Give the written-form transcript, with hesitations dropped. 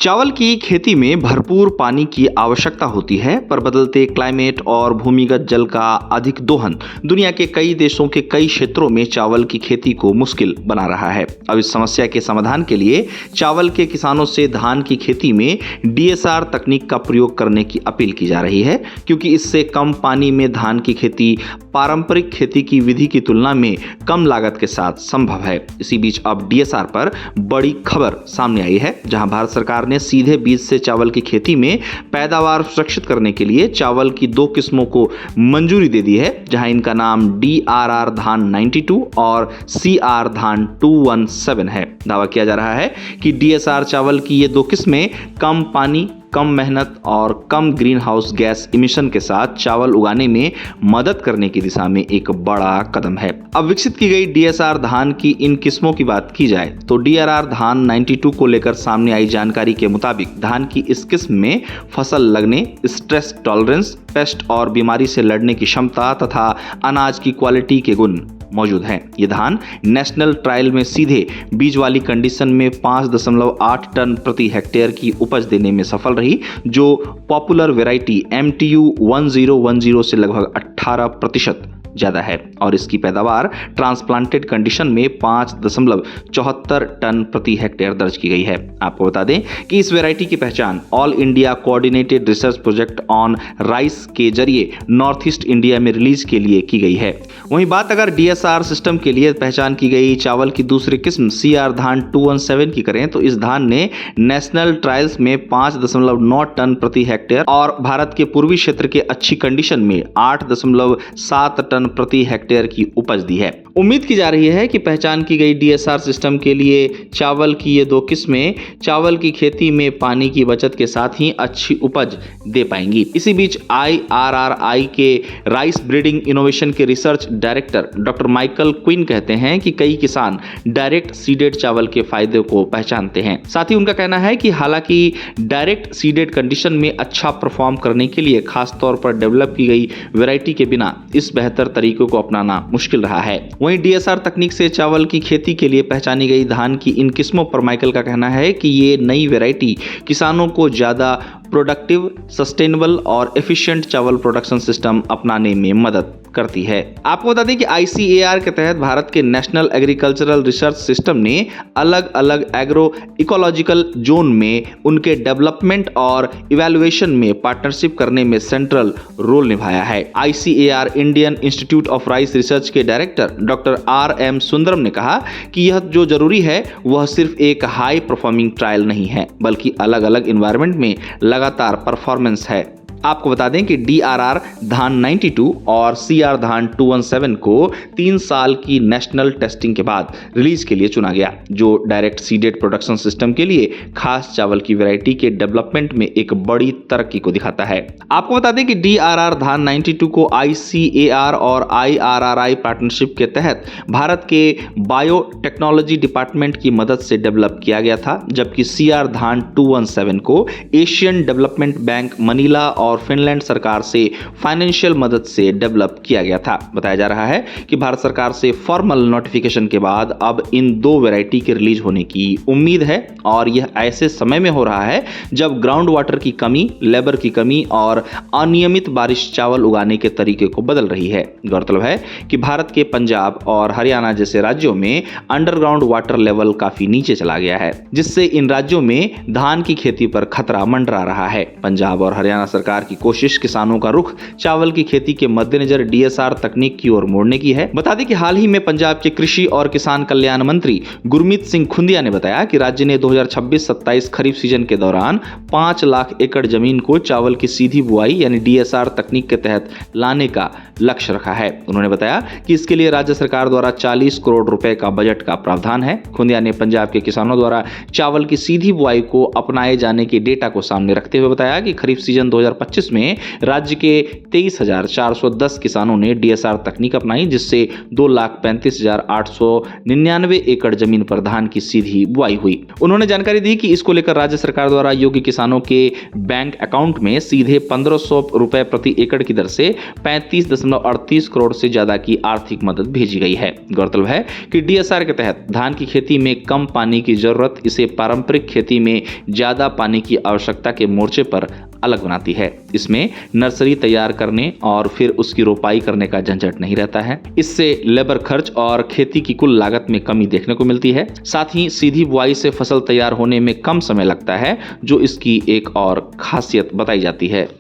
चावल की खेती में भरपूर पानी की आवश्यकता होती है, पर बदलते क्लाइमेट और भूमिगत जल का अधिक दोहन दुनिया के कई देशों के कई क्षेत्रों में चावल की खेती को मुश्किल बना रहा है। अब इस समस्या के समाधान के लिए चावल के किसानों से धान की खेती में डीएसआर तकनीक का प्रयोग करने की अपील की जा रही है, क्योंकि इससे कम पानी में धान की खेती पारंपरिक खेती की विधि की तुलना में कम लागत के साथ संभव है। इसी बीच अब डीएसआर पर बड़ी खबर सामने आई है, जहां भारत सरकार ने सीधे बीज से चावल की खेती में पैदावार सुरक्षित करने के लिए चावल की 2 किस्मों को मंजूरी दे दी है, जहां इनका नाम DRR धान 92 और CR धान 217 है। दावा किया जा रहा है कि डीएसआर चावल की ये 2 किस्में कम पानी, कम मेहनत और कम ग्रीन हाउस गैस इमिशन के साथ चावल उगाने में मदद करने की दिशा में एक बड़ा कदम है। अब विकसित की गई डीएसआर धान की इन किस्मों की बात की जाए तो DRR धान 92 को लेकर सामने आई जानकारी के मुताबिक धान की इस किस्म में फसल लगने, स्ट्रेस टॉलरेंस, पेस्ट और बीमारी से लड़ने की क्षमता तथा अनाज की क्वालिटी के गुण मौजूद हैं। ये धान नेशनल ट्रायल में सीधे बीज वाली कंडीशन में 5.8 टन प्रति हेक्टेयर की उपज देने में सफल रही, जो पॉपुलर वैरायटी MTU 1010 से लगभग 18% ज्यादा है और इसकी पैदावार ट्रांसप्लांटेड कंडीशन में 5.74 टन प्रति हेक्टेयर दर्ज की गई है। आपको बता दें कि इस वैरायटी की पहचान all India coordinated research project on rice के जरिए नॉर्थ ईस्ट इंडिया में रिलीज के लिए की गई है। वहीं बात अगर डीएसआर सिस्टम के लिए पहचान की गई चावल की दूसरी किस्म CR धान 217 की करें तो इस धान ने नेशनल ट्रायल्स में 5.9 टन प्रति हेक्टेयर और भारत के पूर्वी क्षेत्र के अच्छी कंडीशन में 8.7 टन प्रति हेक्टेयर की उपज दी है। उम्मीद की जा रही है कि पहचान की गई डीएसआर सिस्टम के लिए चावल की ये 2 किस्में चावल की खेती में पानी की बचत के साथ ही अच्छी उपज दे पाएंगी। इसी बीच IRRI के राइस ब्रीडिंग इनोवेशन के research director doctor Michael Quinn कहते हैं कि कई किसान डायरेक्ट सीडेड चावल के फायदे को पहचानते हैं। साथ ही उनका कहना है कि हालांकि डायरेक्ट सीडेड कंडीशन में अच्छा परफॉर्म करने के लिए खास तौर पर डेवलप की गई वैरायटी के बिना इस बेहतर तरीकों को अपनाना मुश्किल रहा है। वहीं डीएसआर तकनीक से चावल की खेती के लिए पहचानी गई धान की इन किस्मों पर माइकल का कहना है कि ये नई वैरायटी किसानों को ज्यादा प्रोडक्टिव, सस्टेनेबल और एफिशिएंट चावल प्रोडक्शन सिस्टम अपनाने में मदद करती है। आपको बता दें कि ICAR के तहत भारत के नेशनल एग्रीकल्चरल रिसर्च सिस्टम ने अलग अलग एग्रो इकोलॉजिकल जोन में उनके डेवलपमेंट और इवैल्यूएशन में पार्टनरशिप करने में सेंट्रल रोल निभाया है। ICAR Indian institute of rice research के डायरेक्टर डॉक्टर RM सुंदरम ने कहा कि यह जो जरूरी है वह सिर्फ एक हाई परफॉर्मिंग ट्रायल नहीं है, बल्कि अलग अलग इन्वायरमेंट में लगातार परफॉर्मेंस है। आपको बता दें कि DRR धान 92 और CR धान 217 को 3 साल की नेशनल टेस्टिंग के बाद रिलीज के लिए चुना गया, जो डायरेक्ट सीडेड प्रोडक्शन सिस्टम के लिए खास चावल की वैरायटी के डेवलपमेंट में एक बड़ी तरक्की को दिखाता है। आपको बता दें कि DRR धान 92 को ICAR और IRRI पार्टनरशिप के तहत भारत के बायोटेक्नोलॉजी डिपार्टमेंट की मदद से डेवलप किया गया था, जबकि CR धान 217 को एशियन डेवलपमेंट बैंक मनीला और फिनलैंड सरकार से फाइनेंशियल मदद से डेवलप किया गया था। बताया जा रहा है कि भारत सरकार से फॉर्मल नोटिफिकेशन के बाद अब इन 2 वैरायटी के रिलीज होने की उम्मीद है और यह ऐसे समय में हो रहा है जब ग्राउंड वाटर की कमी, लेबर की कमी और अनियमित बारिश चावल उगाने के तरीके को बदल रही है। गौरतलब है कि भारत के पंजाब और हरियाणा जैसे राज्यों में अंडरग्राउंड वाटर लेवल काफी नीचे चला गया है, जिससे इन राज्यों में धान की खेती पर खतरा मंडरा रहा है। पंजाब और हरियाणा सरकार की कोशिश किसानों का रुख चावल की खेती के मद्देनजर डीएसआर तकनीक की ओर मोड़ने की है। बता दें कि हाल ही में पंजाब के कृषि और किसान कल्याण मंत्री गुरमीत सिंह खुंदिया ने बताया कि राज्य ने 2026-27 खरीफ सीजन के दौरान 5 लाख एकड़ जमीन को चावल की सीधी बुआई यानी डीएसआर तकनीक के तहत लाने का लक्ष्य रखा है। उन्होंने बताया कि इसके लिए राज्य सरकार द्वारा 40 करोड़ रुपए का बजट का प्रावधान है। खुंदिया ने पंजाब के किसानों द्वारा चावल की सीधी बुआई को अपनाए जाने के डेटा को सामने रखते हुए बताया कि खरीफ सीजन 2025 2025 में राज्य के 23,410 किसानों ने डीएसआर तकनीक अपनाई, जिससे 2,35,899 एकड़ जमीन पर धान की सीधी बुआई हुई। उन्होंने जानकारी दी कि इसको लेकर राज्य सरकार द्वारा योग्य किसानों के बैंक अकाउंट में सीधे 1,500 रुपए प्रति एकड़ की दर से 35.38 करोड़ से ज्यादा की आर्थिक मदद भेजी गई है। गौरतलब है कि डीएसआर के तहत धान की खेती में कम पानी की जरूरत इसे पारंपरिक खेती में ज्यादा पानी की आवश्यकता के मोर्चे पर अलग बनाती है। इसमें नर्सरी तैयार करने और फिर उसकी रोपाई करने का झंझट नहीं रहता है। इससे लेबर खर्च और खेती की कुल लागत में कमी देखने को मिलती है। साथ ही सीधी बुआई से फसल तैयार होने में कम समय लगता है, जो इसकी एक और खासियत बताई जाती है।